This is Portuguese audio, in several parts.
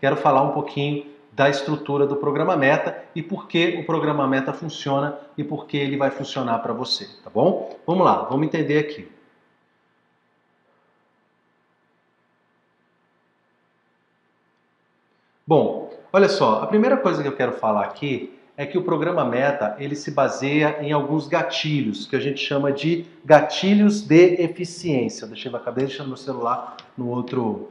quero falar um pouquinho da estrutura do programa Meta e por que o programa Meta funciona e por que ele vai funcionar para você, tá bom? Vamos lá, vamos entender aqui. Bom, olha só, a primeira coisa que eu quero falar aqui é que o programa Meta, ele se baseia em alguns gatilhos, que a gente chama de gatilhos de eficiência. Acabei deixando meu celular no outro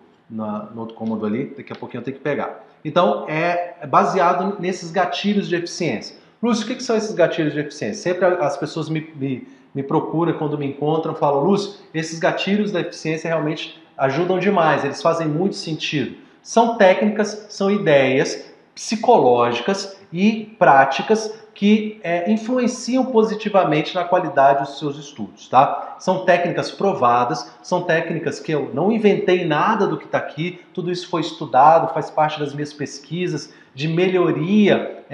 cômodo ali, daqui a pouquinho eu tenho que pegar. Então, é baseado nesses gatilhos de eficiência. Lúcio, o que são esses gatilhos de eficiência? Sempre as pessoas me procuram quando me encontram, falam, Lúcio, esses gatilhos da eficiência realmente ajudam demais, eles fazem muito sentido. São técnicas, são ideias psicológicas e práticas que influenciam positivamente na qualidade dos seus estudos, tá? São técnicas provadas, são técnicas que eu não inventei nada do que está aqui, tudo isso foi estudado, faz parte das minhas pesquisas de melhoria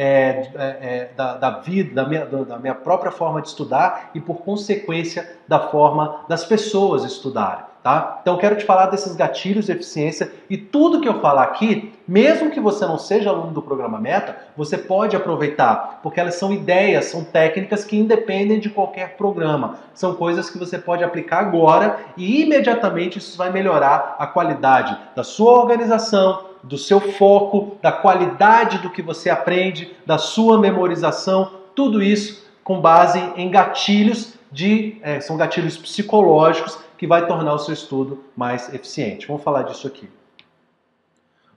da vida, da minha própria forma de estudar e, por consequência, da forma das pessoas estudarem. Tá? Então, eu quero te falar desses gatilhos de eficiência e tudo que eu falar aqui, mesmo que você não seja aluno do programa Meta, você pode aproveitar, porque elas são ideias, são técnicas que independem de qualquer programa. São coisas que você pode aplicar agora e imediatamente isso vai melhorar a qualidade da sua organização, do seu foco, da qualidade do que você aprende, da sua memorização, tudo isso com base em gatilhos são gatilhos psicológicos que vai tornar o seu estudo mais eficiente. Vamos falar disso aqui.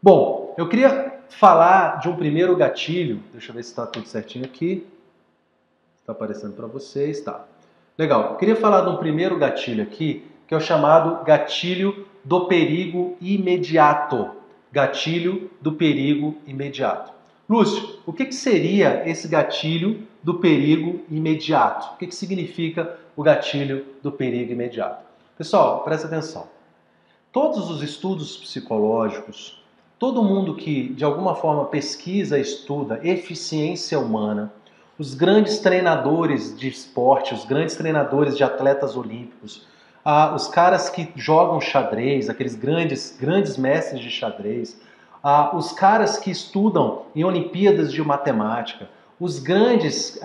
Bom, eu queria falar de um primeiro gatilho. Deixa eu ver se está tudo certinho aqui. Está aparecendo para vocês, tá. Legal. Eu queria falar de um primeiro gatilho aqui, que é o chamado gatilho do perigo imediato. Gatilho do perigo imediato. Lúcio, o que seria esse gatilho do perigo imediato? O que significa o gatilho do perigo imediato? Pessoal, presta atenção. Todos os estudos psicológicos, todo mundo que de alguma forma pesquisa, estuda eficiência humana, os grandes treinadores de esporte, os grandes treinadores de atletas olímpicos, os caras que jogam xadrez, aqueles grandes mestres de xadrez, os caras que estudam em Olimpíadas de Matemática, os grandes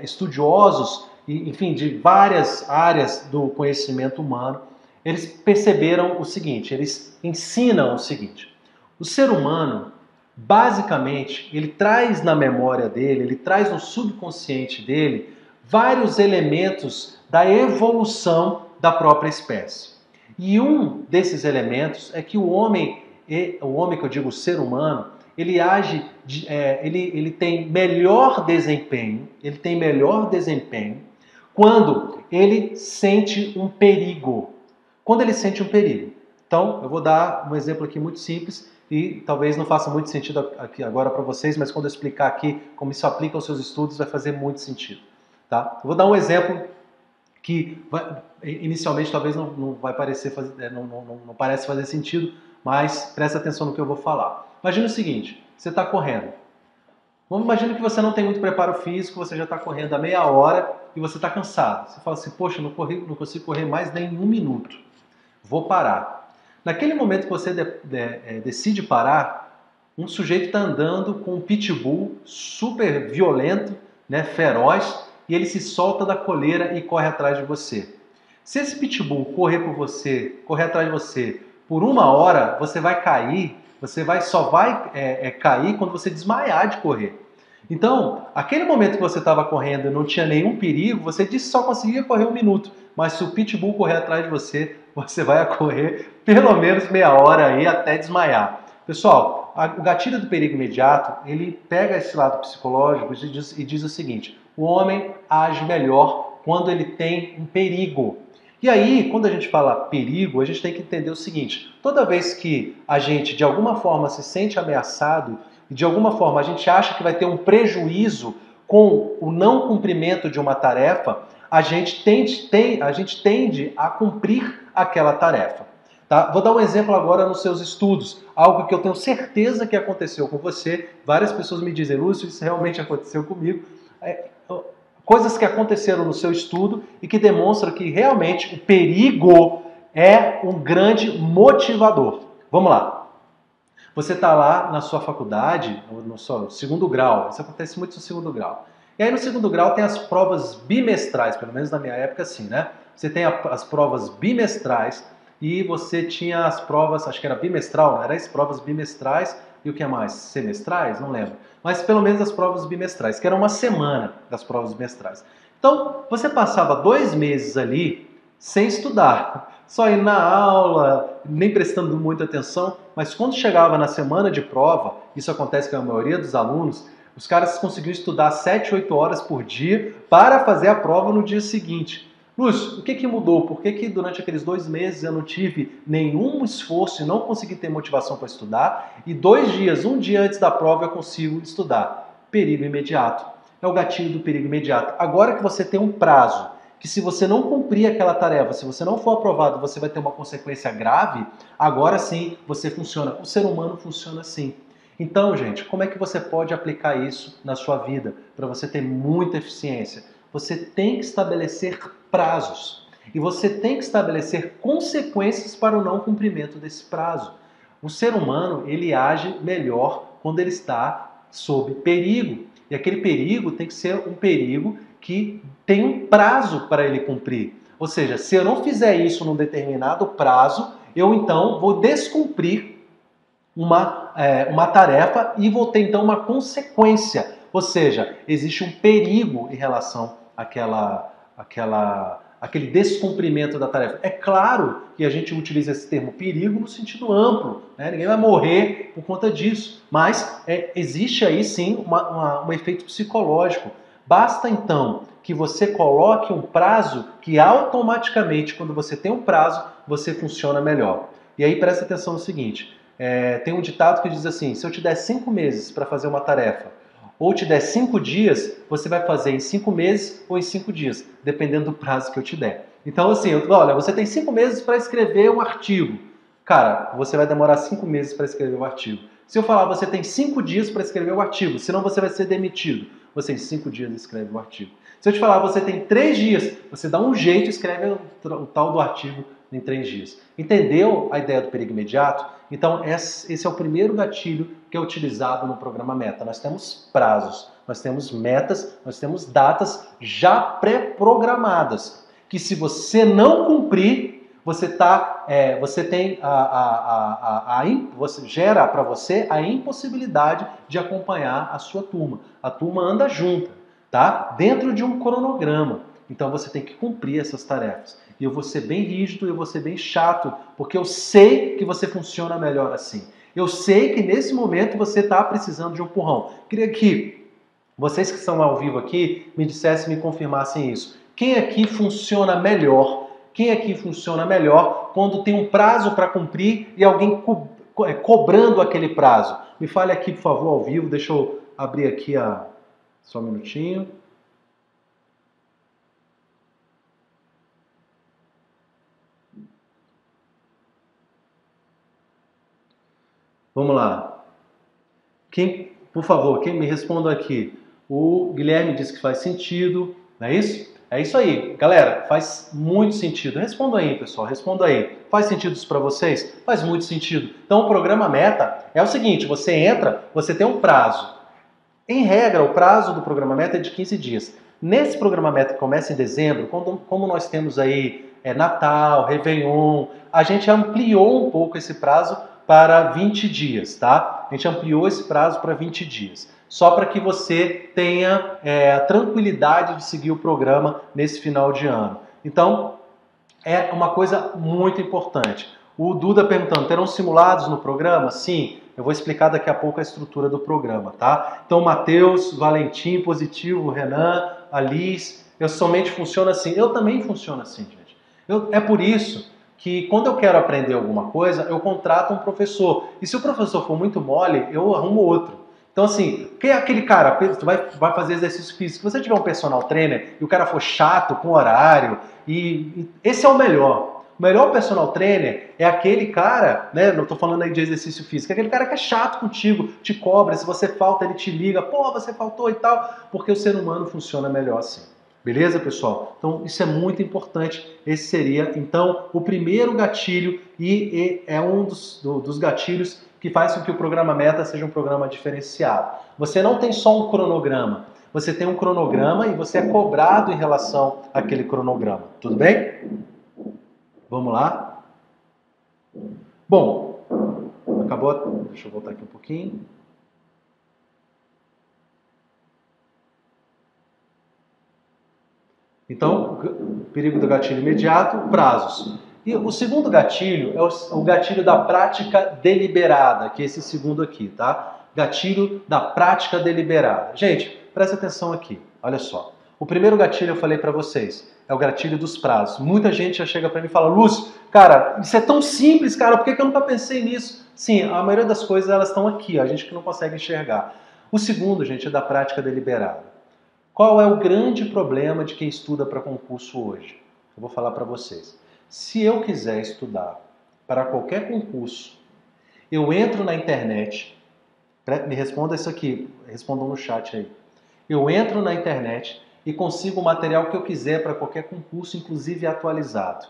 estudiosos, enfim, de várias áreas do conhecimento humano, eles perceberam o seguinte, eles ensinam o seguinte: o ser humano, basicamente, ele traz na memória dele, ele traz no subconsciente dele vários elementos da evolução da própria espécie. E um desses elementos é que o homem que eu digo o ser humano, ele age, ele tem melhor desempenho, quando ele sente um perigo. Quando ele sente um perigo. Então, eu vou dar um exemplo aqui muito simples e talvez não faça muito sentido aqui agora para vocês, mas quando eu explicar aqui como isso aplica aos seus estudos, vai fazer muito sentido. Tá? Eu vou dar um exemplo que inicialmente talvez não vai parecer não parece fazer sentido, mas presta atenção no que eu vou falar. Imagina o seguinte, você está correndo. Imagina que você não tem muito preparo físico, você já está correndo há meia hora e você está cansado. Você fala assim, poxa, não consigo correr mais nem 1 minuto. Vou parar. Naquele momento que você decide parar, um sujeito está andando com um pitbull super violento, né, feroz, e ele se solta da coleira e corre atrás de você. Se esse pitbull correr atrás de você por 1 hora, você vai cair, só vai cair quando você desmaiar de correr. Então, aquele momento que você estava correndo e não tinha nenhum perigo, você disse que só conseguia correr 1 minuto. Mas se o pitbull correr atrás de você, você vai correr pelo menos meia hora aí até desmaiar. Pessoal, o gatilho do perigo imediato, ele pega esse lado psicológico e diz o seguinte: o homem age melhor quando ele tem um perigo. E aí, quando a gente fala perigo, a gente tem que entender o seguinte: toda vez que a gente, de alguma forma, se sente ameaçado, e de alguma forma a gente acha que vai ter um prejuízo com o não cumprimento de uma tarefa, a gente tende a cumprir aquela tarefa. Tá? Vou dar um exemplo agora nos seus estudos, algo que eu tenho certeza que aconteceu com você. Várias pessoas me dizem, Lúcio, isso realmente aconteceu comigo. Coisas que aconteceram no seu estudo e que demonstram que realmente o perigo é um grande motivador. Vamos lá. Você está lá na sua faculdade, no seu segundo grau, isso acontece muito no segundo grau. E aí no segundo grau tem as provas bimestrais, pelo menos na minha época assim, né? Você tem as provas bimestrais e você tinha as provas, acho que era bimestral, não era isso? Provas bimestrais e o que é mais? Semestrais? Não lembro. Mas pelo menos as provas bimestrais, que era uma semana das provas bimestrais. Então, você passava 2 meses ali sem estudar, só indo na aula, nem prestando muita atenção, mas quando chegava na semana de prova, isso acontece com a maioria dos alunos, os caras conseguiam estudar 7, 8 horas por dia para fazer a prova no dia seguinte. Lúcio, o que mudou? Por que durante aqueles 2 meses eu não tive nenhum esforço e não consegui ter motivação para estudar e 2 dias, um dia antes da prova eu consigo estudar? Perigo imediato. É o gatilho do perigo imediato. Agora que você tem um prazo, que se você não cumprir aquela tarefa, se você não for aprovado, você vai ter uma consequência grave, agora sim você funciona. O ser humano funciona assim. Então, gente, como é que você pode aplicar isso na sua vida para você ter muita eficiência? Você tem que estabelecer prazos e você tem que estabelecer consequências para o não cumprimento desse prazo. O ser humano, ele age melhor quando ele está sob perigo. E aquele perigo tem que ser um perigo que tem um prazo para ele cumprir. Ou seja, se eu não fizer isso num determinado prazo, eu então vou descumprir uma tarefa e vou ter então uma consequência. Ou seja, existe um perigo em relação àquele descumprimento da tarefa. É claro que a gente utiliza esse termo perigo no sentido amplo, né? Ninguém vai morrer por conta disso, mas existe aí sim um efeito psicológico. Basta então que você coloque um prazo que automaticamente, quando você tem um prazo, você funciona melhor. E aí presta atenção no seguinte, tem um ditado que diz assim, se eu te der 5 meses para fazer uma tarefa, ou te der 5 dias, você vai fazer em 5 meses ou em 5 dias, dependendo do prazo que eu te der. Então assim, olha, você tem 5 meses para escrever um artigo. Cara, você vai demorar 5 meses para escrever o artigo. Se eu falar, você tem 5 dias para escrever o artigo, senão você vai ser demitido. Você em 5 dias escreve o artigo. Se eu te falar, você tem 3 dias, você dá um jeito e escreve o tal do artigo em 3 dias. Entendeu a ideia do perigo imediato? Então, esse é o primeiro gatilho que é utilizado no programa Meta. Nós temos prazos, nós temos metas, nós temos datas já pré-programadas, que se você não cumprir, você gera para você a impossibilidade de acompanhar a sua turma. A turma anda junta, tá? Dentro de um cronograma. Então você tem que cumprir essas tarefas. E eu vou ser bem rígido, eu vou ser bem chato, porque eu sei que você funciona melhor assim. Eu sei que nesse momento você está precisando de um empurrão. Queria que vocês que estão ao vivo aqui me dissessem, me confirmassem isso. Quem aqui funciona melhor? Quem aqui funciona melhor quando tem um prazo para cumprir e alguém cobrando aquele prazo? Me fale aqui, por favor, ao vivo. Deixa eu abrir aqui só um minutinho. Vamos lá. Por favor, quem me responda aqui? O Guilherme disse que faz sentido, não é isso? É isso aí. Galera, faz muito sentido. Responda aí, pessoal, responda aí. Faz sentido isso para vocês? Faz muito sentido. Então, o programa Meta é o seguinte, você entra, você tem um prazo. Em regra, o prazo do programa Meta é de 15 dias. Nesse programa Meta que começa em dezembro, como nós temos aí Natal, Réveillon, a gente ampliou um pouco esse prazo para 20 dias, tá? A gente ampliou esse prazo para 20 dias. Só para que você tenha a tranquilidade de seguir o programa nesse final de ano. Então, é uma coisa muito importante. O Duda perguntando, terão simulados no programa? Sim, eu vou explicar daqui a pouco a estrutura do programa, tá? Então, Matheus, Valentim, Positivo, Renan, Alice, eu somente funciono assim. Eu também funciono assim, gente. É por isso que quando eu quero aprender alguma coisa, eu contrato um professor. E se o professor for muito mole, eu arrumo outro. Então assim, quem é aquele cara, tu vai fazer exercício físico, se você tiver um personal trainer e o cara for chato com horário, e esse é o melhor. O melhor personal trainer é aquele cara, né, não tô falando aí de exercício físico, é aquele cara que é chato contigo, te cobra, se você falta ele te liga, pô, você faltou e tal, porque o ser humano funciona melhor assim. Beleza, pessoal? Então, isso é muito importante. Esse seria, então, o primeiro gatilho e é um dos gatilhos que faz com que o programa Meta seja um programa diferenciado. Você não tem só um cronograma, você tem um cronograma e você é cobrado em relação àquele cronograma. Tudo bem? Vamos lá? Bom, acabou. Deixa eu voltar aqui um pouquinho. Então, perigo do gatilho imediato, prazos. E o segundo gatilho é o gatilho da prática deliberada, que é esse segundo aqui, tá? Gatilho da prática deliberada. Gente, presta atenção aqui, olha só. O primeiro gatilho eu falei para vocês, é o gatilho dos prazos. Muita gente já chega para mim e fala, Lúcio, cara, isso é tão simples, cara, por que eu nunca pensei nisso? Sim, a maioria das coisas elas estão aqui, a gente que não consegue enxergar. O segundo, gente, é da prática deliberada. Qual é o grande problema de quem estuda para concurso hoje? Eu vou falar para vocês. Se eu quiser estudar para qualquer concurso, eu entro na internet, me responda isso aqui, respondam no chat aí. Eu entro na internet e consigo o material que eu quiser para qualquer concurso, inclusive atualizado.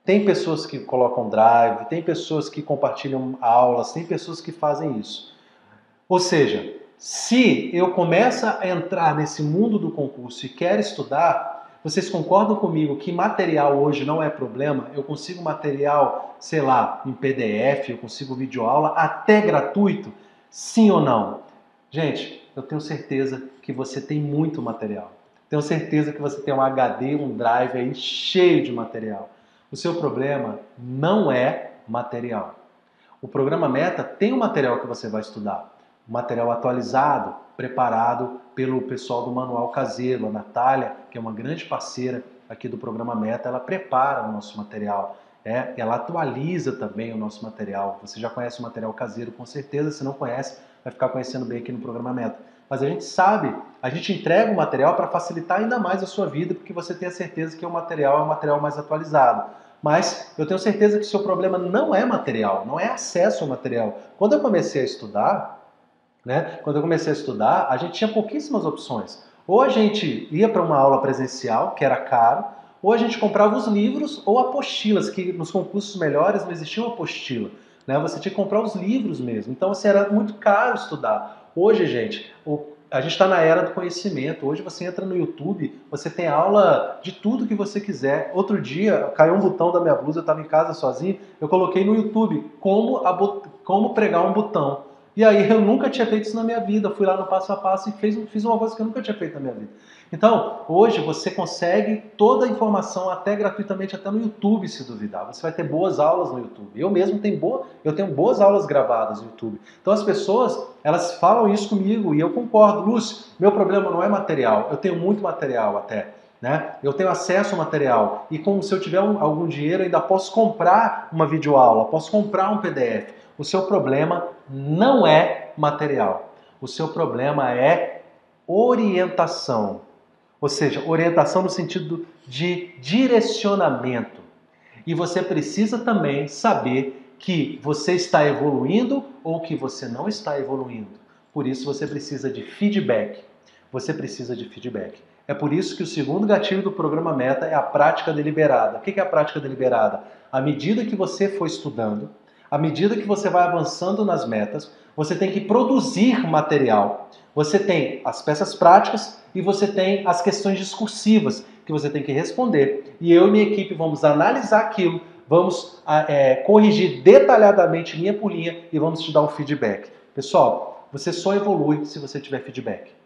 Tem pessoas que colocam drive, tem pessoas que compartilham aulas, tem pessoas que fazem isso. Ou seja, se eu começo a entrar nesse mundo do concurso e quero estudar, vocês concordam comigo que material hoje não é problema? Eu consigo material, sei lá, em PDF, eu consigo videoaula, até gratuito? Sim ou não? Gente, eu tenho certeza que você tem muito material. Tenho certeza que você tem um HD, um drive aí cheio de material. O seu problema não é material. O programa Meta tem um material que você vai estudar. Material atualizado, preparado pelo pessoal do Manual Caseiro. A Natália, que é uma grande parceira aqui do programa Meta, ela prepara o nosso material. Ela atualiza também o nosso material. Você já conhece o material caseiro, com certeza. Se não conhece, vai ficar conhecendo bem aqui no programa Meta. Mas a gente sabe, a gente entrega o material para facilitar ainda mais a sua vida, porque você tem a certeza que o material é um material mais atualizado. Mas eu tenho certeza que o seu problema não é material, não é acesso ao material. Quando eu comecei a estudar, a gente tinha pouquíssimas opções. Ou a gente ia para uma aula presencial, que era caro, ou a gente comprava os livros ou apostilas, que nos concursos melhores não existia uma apostila. Você tinha que comprar os livros mesmo. Então, era muito caro estudar. Hoje, gente, a gente está na era do conhecimento. Hoje você entra no YouTube, você tem aula de tudo que você quiser. Outro dia, caiu um botão da minha blusa, eu estava em casa sozinho, eu coloquei no YouTube como pregar um botão. E aí eu nunca tinha feito isso na minha vida, fui lá no passo a passo e fiz uma coisa que eu nunca tinha feito na minha vida. Então, hoje você consegue toda a informação até gratuitamente, até no YouTube, se duvidar. Você vai ter boas aulas no YouTube. Eu mesmo tenho boas aulas gravadas no YouTube. Então as pessoas, elas falam isso comigo e eu concordo. Lúcio, meu problema não é material, eu tenho muito material até. Eu tenho acesso ao material e se eu tiver algum dinheiro, eu ainda posso comprar uma videoaula, posso comprar um PDF. O seu problema não é material. O seu problema é orientação. Ou seja, orientação no sentido de direcionamento. E você precisa também saber que você está evoluindo ou que você não está evoluindo. Por isso você precisa de feedback. Você precisa de feedback. É por isso que o segundo gatilho do programa Meta é a prática deliberada. O que é a prática deliberada? À medida que você for estudando, à medida que você vai avançando nas metas, você tem que produzir material. Você tem as peças práticas e você tem as questões discursivas que você tem que responder. E eu e minha equipe vamos analisar aquilo, vamos corrigir detalhadamente linha por linha e vamos te dar um feedback. Pessoal, você só evolui se você tiver feedback.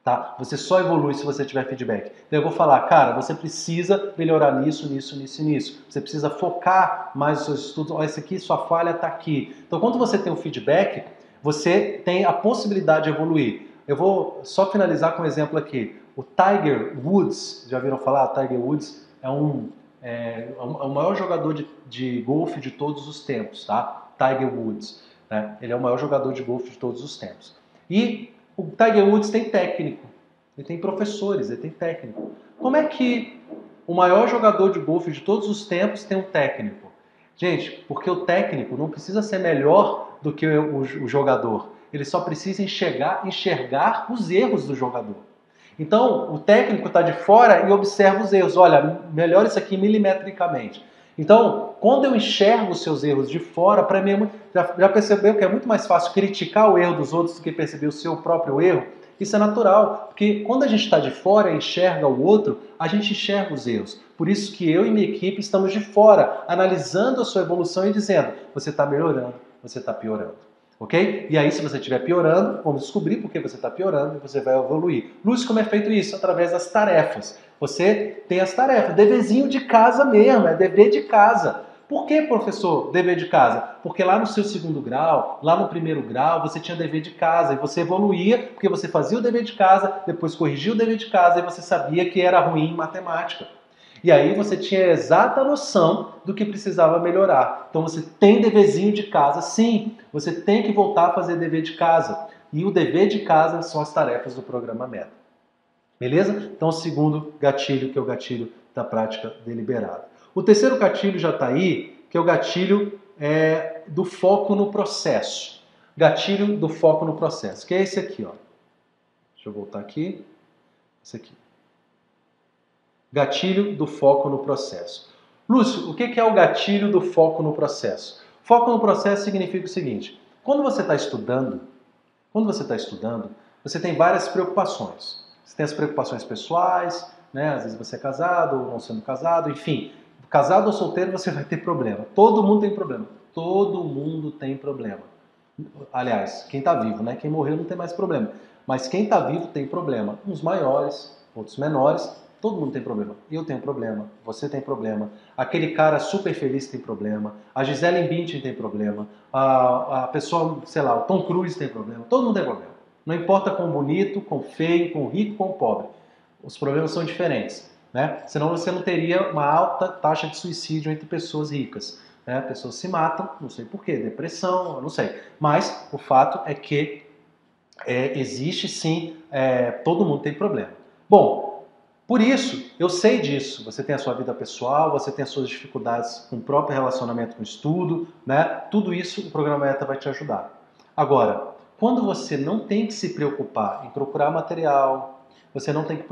Tá? Você só evolui se você tiver feedback. Então eu vou falar, cara, você precisa melhorar nisso, nisso, nisso e nisso. Você precisa focar mais os seus estudos. Olha, esse aqui, sua falha está aqui. Então quando você tem um feedback, você tem a possibilidade de evoluir. Eu vou só finalizar com um exemplo aqui. O Tiger Woods, já viram falar? O Tiger Woods é o maior jogador de golfe de todos os tempos, tá? Tiger Woods. Ele é o maior jogador de golfe de todos os tempos. E o Tiger Woods tem técnico, ele tem professores, ele tem técnico. Como é que o maior jogador de golfe de todos os tempos tem um técnico? Gente, porque o técnico não precisa ser melhor do que o jogador. Ele só precisa enxergar os erros do jogador. Então, o técnico está de fora e observa os erros. Olha, melhora isso aqui milimetricamente. Então, quando eu enxergo os seus erros de fora, para mim já percebeu que é muito mais fácil criticar o erro dos outros do que perceber o seu próprio erro? Isso é natural, porque quando a gente está de fora e enxerga o outro, a gente enxerga os erros. Por isso que eu e minha equipe estamos de fora, analisando a sua evolução e dizendo, você está melhorando, você está piorando. Ok? E aí, se você estiver piorando, vamos descobrir por que você está piorando e você vai evoluir. Lúcio, como é feito isso? Através das tarefas. Você tem as tarefas, deverzinho de casa mesmo, é dever de casa. Por que, professor, dever de casa? Porque lá no seu segundo grau, lá no primeiro grau, você tinha dever de casa e você evoluía porque você fazia o dever de casa, depois corrigia o dever de casa e você sabia que era ruim em matemática. E aí você tinha a exata noção do que precisava melhorar. Então você tem deverzinho de casa, sim. Você tem que voltar a fazer dever de casa. E o dever de casa são as tarefas do programa Meta. Beleza? Então o segundo gatilho, que é o gatilho da prática deliberada. O terceiro gatilho já está aí, que é o gatilho do foco no processo. Gatilho do foco no processo, que é esse aqui, ó. Deixa eu voltar aqui. Esse aqui. Gatilho do foco no processo. Lúcio, o que é o gatilho do foco no processo? Foco no processo significa o seguinte: quando você está estudando, você tem várias preocupações. Você tem as preocupações pessoais, né? Às vezes você é casado ou não sendo casado, enfim. Casado ou solteiro você vai ter problema. Todo mundo tem problema. Todo mundo tem problema. Aliás, quem está vivo, né? Quem morreu não tem mais problema. Mas quem está vivo tem problema. Uns maiores, outros menores. Todo mundo tem problema. Eu tenho problema, você tem problema, aquele cara super feliz tem problema, a Gisele Bündchen tem problema, a pessoa, sei lá, o Tom Cruise tem problema, todo mundo tem problema. Não importa quão bonito, quão feio, quão rico, quão pobre. Os problemas são diferentes, né? Senão você não teria uma alta taxa de suicídio entre pessoas ricas. Né? Pessoas se matam, não sei porquê, depressão, não sei. Mas o fato é que existe sim, todo mundo tem problema. Bom, por isso, eu sei disso. Você tem a sua vida pessoal, você tem as suas dificuldades com o próprio relacionamento com o estudo, né? Tudo isso o programa Meta vai te ajudar. Agora, quando você não tem que se preocupar em procurar material, você não tem que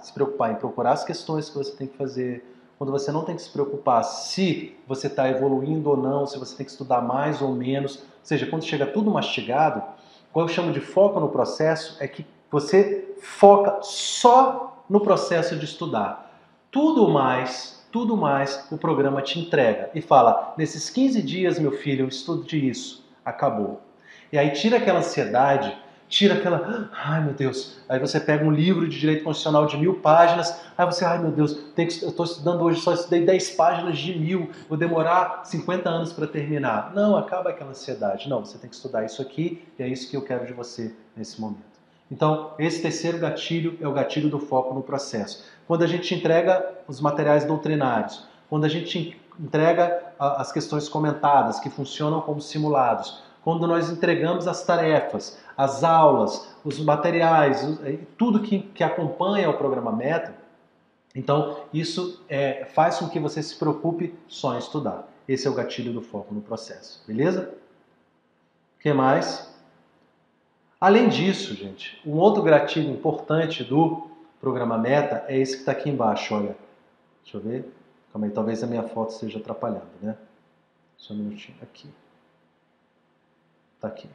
se preocupar em procurar as questões que você tem que fazer, quando você não tem que se preocupar se você está evoluindo ou não, se você tem que estudar mais ou menos, ou seja, quando chega tudo mastigado, o que eu chamo de foco no processo é que você foca só no processo de estudar. Tudo mais o programa te entrega e fala, nesses 15 dias, meu filho, estude isso, acabou. E aí tira aquela ansiedade, tira aquela, ai meu Deus, aí você pega um livro de direito constitucional de 1000 páginas, aí você, ai meu Deus, eu estou estudando hoje, só estudei 10 páginas de 1000, vou demorar 50 anos para terminar. Não, acaba aquela ansiedade, não, você tem que estudar isso aqui e é isso que eu quero de você nesse momento. Então, esse terceiro gatilho é o gatilho do foco no processo. Quando a gente entrega os materiais doutrinários, quando a gente entrega as questões comentadas, que funcionam como simulados, quando nós entregamos as tarefas, as aulas, os materiais, tudo que acompanha o programa Meta, então isso faz com que você se preocupe só em estudar. Esse é o gatilho do foco no processo, beleza? O que mais? Além disso, gente, um outro gatilho importante do programa Meta é esse que está aqui embaixo, olha. Deixa eu ver. Calma aí, talvez a minha foto esteja atrapalhando, né? Só um minutinho. Aqui. Está aqui.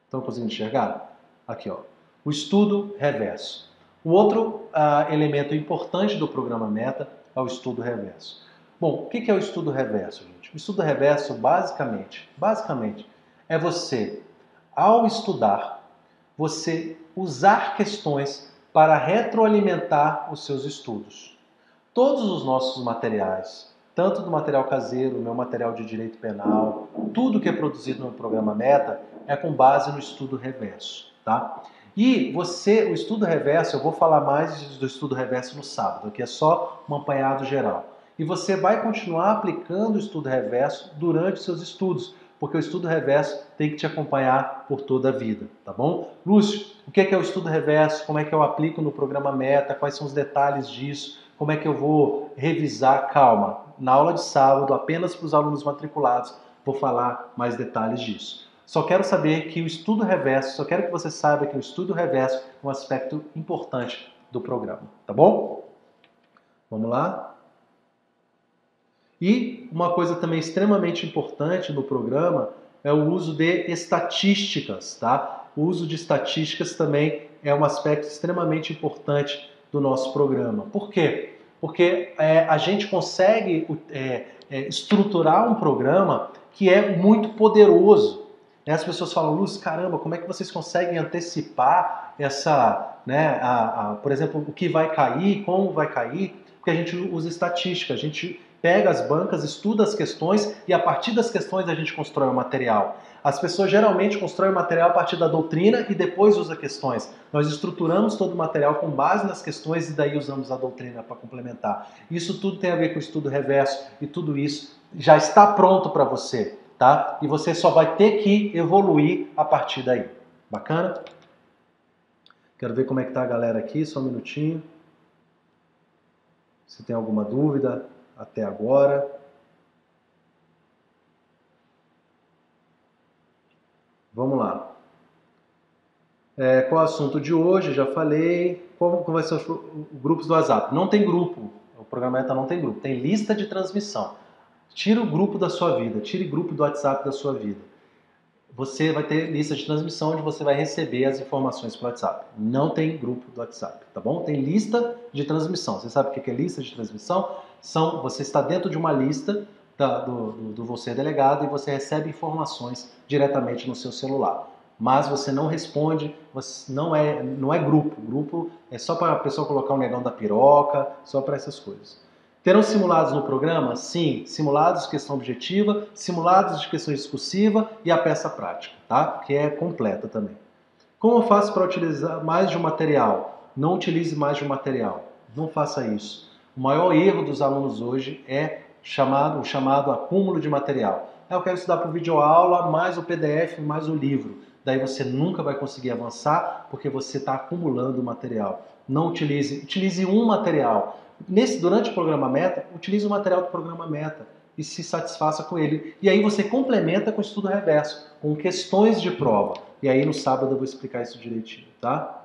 Estão conseguindo enxergar? Aqui, ó. O estudo reverso. Um outro elemento importante do programa Meta é o estudo reverso. Bom, o que é o estudo reverso, gente? O estudo reverso, basicamente, é você, ao estudar, você usar questões para retroalimentar os seus estudos. Todos os nossos materiais, tanto do material caseiro, meu material de direito penal, tudo que é produzido no programa Meta é com base no estudo reverso, tá? E o estudo reverso, eu vou falar mais do estudo reverso no sábado, que é só um apanhado geral. E você vai continuar aplicando o estudo reverso durante os seus estudos, porque o estudo reverso tem que te acompanhar por toda a vida, tá bom? Lúcio, o que é o estudo reverso? Como é que eu aplico no programa Meta? Quais são os detalhes disso? Como é que eu vou revisar? Calma, na aula de sábado, apenas para os alunos matriculados, vou falar mais detalhes disso. Só quero saber que o estudo reverso, só quero que você saiba que o estudo reverso é um aspecto importante do programa, tá bom? Vamos lá? E uma coisa também extremamente importante no programa é o uso de estatísticas, tá? O uso de estatísticas também é um aspecto extremamente importante do nosso programa. Por quê? Porque a gente consegue estruturar um programa que é muito poderoso. As pessoas falam, Lúcio, caramba, como é que vocês conseguem antecipar por exemplo, o que vai cair, como vai cair? Porque a gente usa estatística, a gente pega as bancas, estuda as questões e a partir das questões a gente constrói o material. As pessoas geralmente constroem o material a partir da doutrina e depois usa questões. Nós estruturamos todo o material com base nas questões e daí usamos a doutrina para complementar. Isso tudo tem a ver com o estudo reverso e tudo isso já está pronto para você, tá? E você só vai ter que evoluir a partir daí. Bacana? Quero ver como é que tá a galera aqui, só um minutinho. Se tem alguma dúvida até agora. Vamos lá. Qual é o assunto de hoje? Já falei. Como vai ser os grupos do WhatsApp? Não tem grupo. O programa Meta não tem grupo. Tem lista de transmissão. Tira o grupo da sua vida. Tire o grupo do WhatsApp da sua vida. Você vai ter lista de transmissão onde você vai receber as informações pelo WhatsApp. Não tem grupo do WhatsApp, tá bom? Tem lista de transmissão. Você sabe o que é lista de transmissão? Você está dentro de uma lista do Você Delegado e você recebe informações diretamente no seu celular. Mas você não responde, não é grupo. Grupo é só para a pessoa colocar o negão da piroca, só para essas coisas. Terão simulados no programa? Sim, simulados de questão objetiva, simulados de questão discursiva e a peça prática, tá? Que é completa também. Como eu faço para utilizar mais de um material? Não utilize mais de um material. Não faça isso. O maior erro dos alunos hoje é o chamado acúmulo de material. Eu quero estudar por videoaula, mais o PDF, mais o livro. Daí você nunca vai conseguir avançar porque você está acumulando material. Não utilize um material. Durante o programa Meta, utilize o material do programa Meta e se satisfaça com ele. E aí você complementa com o estudo reverso, com questões de prova. E aí no sábado eu vou explicar isso direitinho, tá?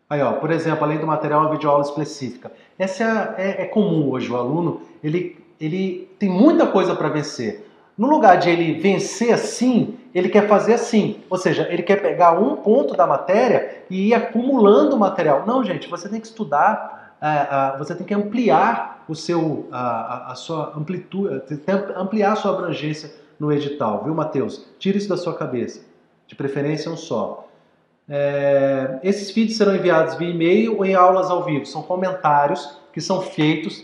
Aí, ó, por exemplo, além do material, uma videoaula específica. Essa é comum hoje, o aluno, ele tem muita coisa para vencer. No lugar de ele vencer assim, ele quer fazer assim. Ou seja, ele quer pegar um ponto da matéria e ir acumulando material. Não, gente, você tem que estudar, você tem que ampliar a sua amplitude, ampliar a sua abrangência no edital, viu, Matheus? Tira isso da sua cabeça. De preferência um só. Esses feeds serão enviados via e-mail ou em aulas ao vivo. São comentários que são feitos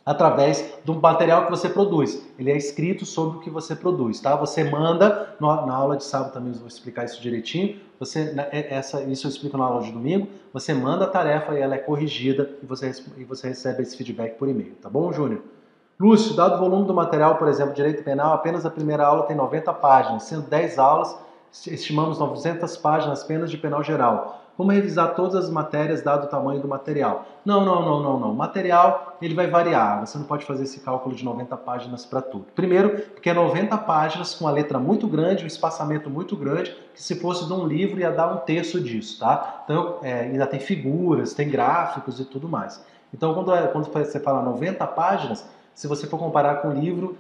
através do material que você produz. Ele é escrito sobre o que você produz, tá? Você manda, na aula de sábado também eu vou explicar isso direitinho, isso eu explico na aula de domingo, você manda a tarefa e ela é corrigida e você recebe esse feedback por e-mail, tá bom, Júnior? Lúcio, dado o volume do material, por exemplo, direito penal, apenas a primeira aula tem 90 páginas, sendo 10 aulas, estimamos 900 páginas apenas de penal geral. Como revisar todas as matérias dado o tamanho do material? Não. O material ele vai variar. Você não pode fazer esse cálculo de 90 páginas para tudo. Primeiro, porque é 90 páginas com uma letra muito grande, um espaçamento muito grande, que se fosse de um livro ia dar um terço disso, tá? Então, ainda tem figuras, tem gráficos e tudo mais. Então, quando você fala 90 páginas, se você for comparar com o livro,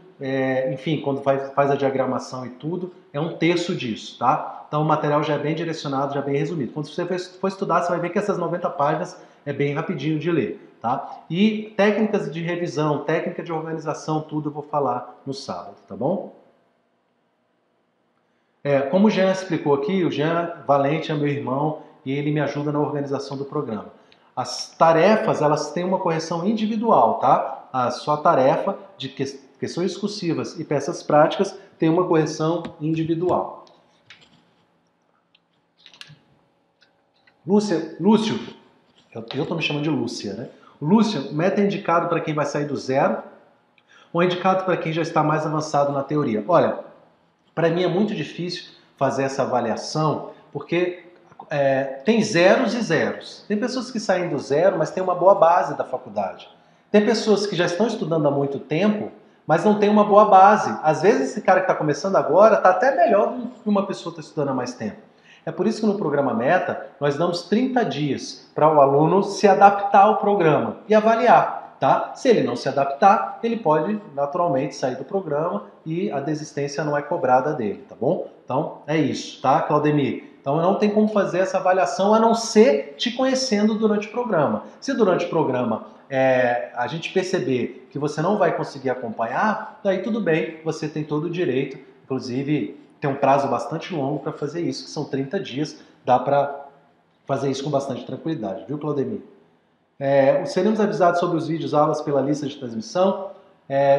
enfim, quando faz a diagramação e tudo, é um terço disso, tá? Então o material já é bem direcionado, já é bem resumido. Quando você for estudar, você vai ver que essas 90 páginas é bem rapidinho de ler, tá? E técnicas de revisão, técnica de organização, tudo eu vou falar no sábado, tá bom? Como o Jean explicou aqui, o Jean Valente é meu irmão e ele me ajuda na organização do programa. As tarefas, elas têm uma correção individual, tá? A sua tarefa de questões discursivas e peças práticas tem uma correção individual. Lúcio, eu estou me chamando de Lúcia, né? Lúcio, meta é indicado para quem vai sair do zero ou é indicado para quem já está mais avançado na teoria? Olha, para mim é muito difícil fazer essa avaliação porque tem zeros e zeros. Tem pessoas que saem do zero, mas têm uma boa base da faculdade. Tem pessoas que já estão estudando há muito tempo, mas não tem uma boa base. Às vezes esse cara que está começando agora está até melhor do que uma pessoa que está estudando há mais tempo. É por isso que no programa Meta nós damos 30 dias para o aluno se adaptar ao programa e avaliar. tá? Se ele não se adaptar, ele pode naturalmente sair do programa e a desistência não é cobrada dele, tá bom? Então é isso, tá, Claudemir? Então não tem como fazer essa avaliação a não ser te conhecendo durante o programa. Se durante o programa a gente perceber que você não vai conseguir acompanhar, daí tudo bem, você tem todo o direito, inclusive tem um prazo bastante longo para fazer isso, que são 30 dias, dá para fazer isso com bastante tranquilidade, viu, Claudemir? Seremos avisados sobre os vídeos aulas pela lista de transmissão.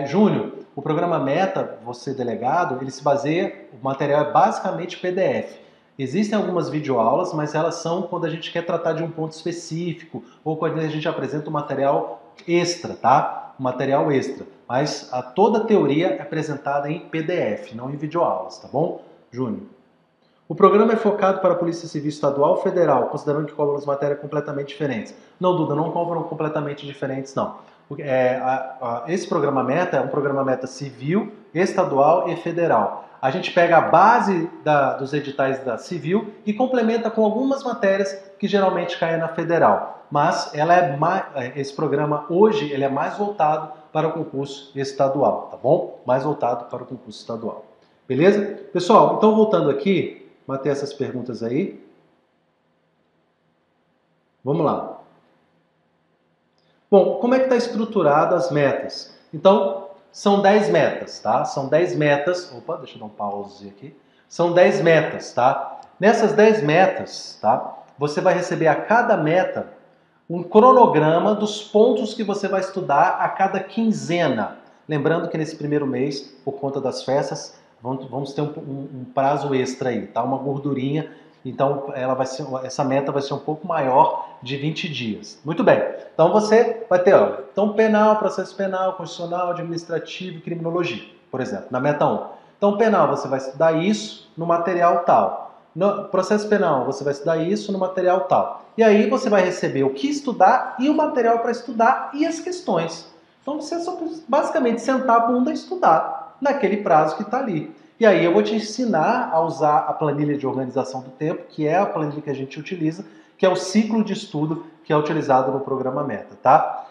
Júnior, o programa Meta, você delegado, ele se baseia, o material é basicamente PDF. Existem algumas videoaulas, mas elas são quando a gente quer tratar de um ponto específico ou quando a gente apresenta um material extra, tá? Um material extra. Mas toda a teoria é apresentada em PDF, não em videoaulas, tá bom, Júnior? O programa é focado para a Polícia Civil Estadual ou Federal, considerando que cobram as matérias completamente diferentes. Não, Duda, não cobram completamente diferentes, não. Esse programa Meta é um programa Meta civil, estadual e federal. A gente pega a base dos editais da civil e complementa com algumas matérias que geralmente caem na federal. Mas esse programa hoje ele é mais voltado para o concurso estadual, tá bom? Mais voltado para o concurso estadual. Beleza? Pessoal, então voltando aqui, matei essas perguntas aí. Vamos lá. Bom, como é que está estruturado as metas? Então, são 10 metas, tá? São 10 metas. Opa, deixa eu dar um pause aqui. São 10 metas, tá? Nessas 10 metas, tá? Você vai receber a cada meta um cronograma dos pontos que você vai estudar a cada quinzena. Lembrando que nesse primeiro mês, por conta das festas, vamos ter um prazo extra aí, tá? Uma gordurinha. Então, essa meta vai ser um pouco maior, de 20 dias. Muito bem. Então, você vai ter, então, penal, processo penal, constitucional, administrativo e criminologia, por exemplo, na meta 1. Então, penal, você vai estudar isso no material tal. No processo penal, você vai estudar isso no material tal. E aí, você vai receber o que estudar e o material para estudar e as questões. Então, você só basicamente sentar a bunda e estudar naquele prazo que está ali. E aí eu vou te ensinar a usar a planilha de organização do tempo, que é a planilha que a gente utiliza, que é o ciclo de estudo que é utilizado no programa Meta, tá?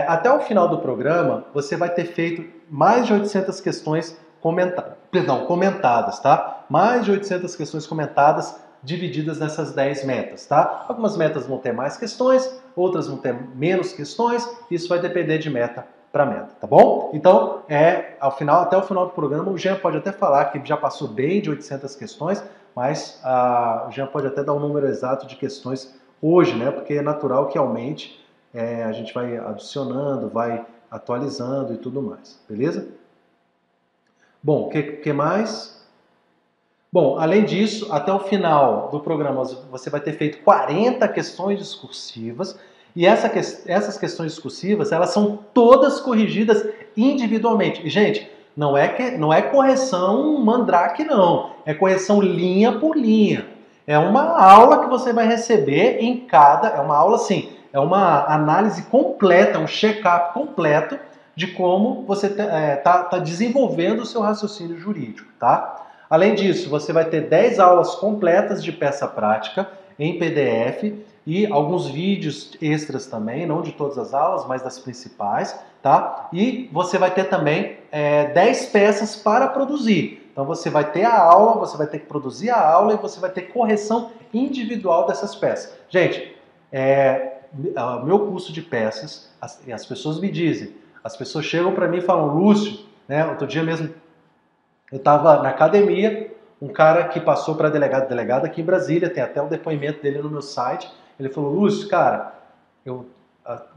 Até o final do programa, você vai ter feito mais de 800 questões comentadas, tá? Mais de 800 questões comentadas divididas nessas 10 metas, tá? Algumas metas vão ter mais questões, outras vão ter menos questões, isso vai depender de meta para meta, tá bom? Então, até o final do programa, o Jean pode até falar que já passou bem de 800 questões, mas o Jean pode até dar um número exato de questões hoje, né? Porque é natural que aumente, a gente vai adicionando, vai atualizando e tudo mais, beleza? Bom, o que mais? Bom, além disso, até o final do programa você vai ter feito 40 questões discursivas, e essas questões discursivas, elas são todas corrigidas individualmente. E, gente, não é correção mandrake, não. É correção linha por linha. É uma aula que você vai receber é uma aula assim, é uma análise completa, um check-up completo de como você tá desenvolvendo o seu raciocínio jurídico, tá? Além disso, você vai ter 10 aulas completas de peça prática em PDF e alguns vídeos extras também, não de todas as aulas, mas das principais, tá? E você vai ter também 10 peças para produzir. Então você vai ter a aula, você vai ter que produzir a aula e você vai ter correção individual dessas peças. Gente, o meu curso de peças, as pessoas me dizem, as pessoas chegam para mim e falam, Lúcio, né? Outro dia mesmo eu estava na academia, um cara que passou para delegado aqui em Brasília, tem até o depoimento dele no meu site. Ele falou, Lúcio, cara,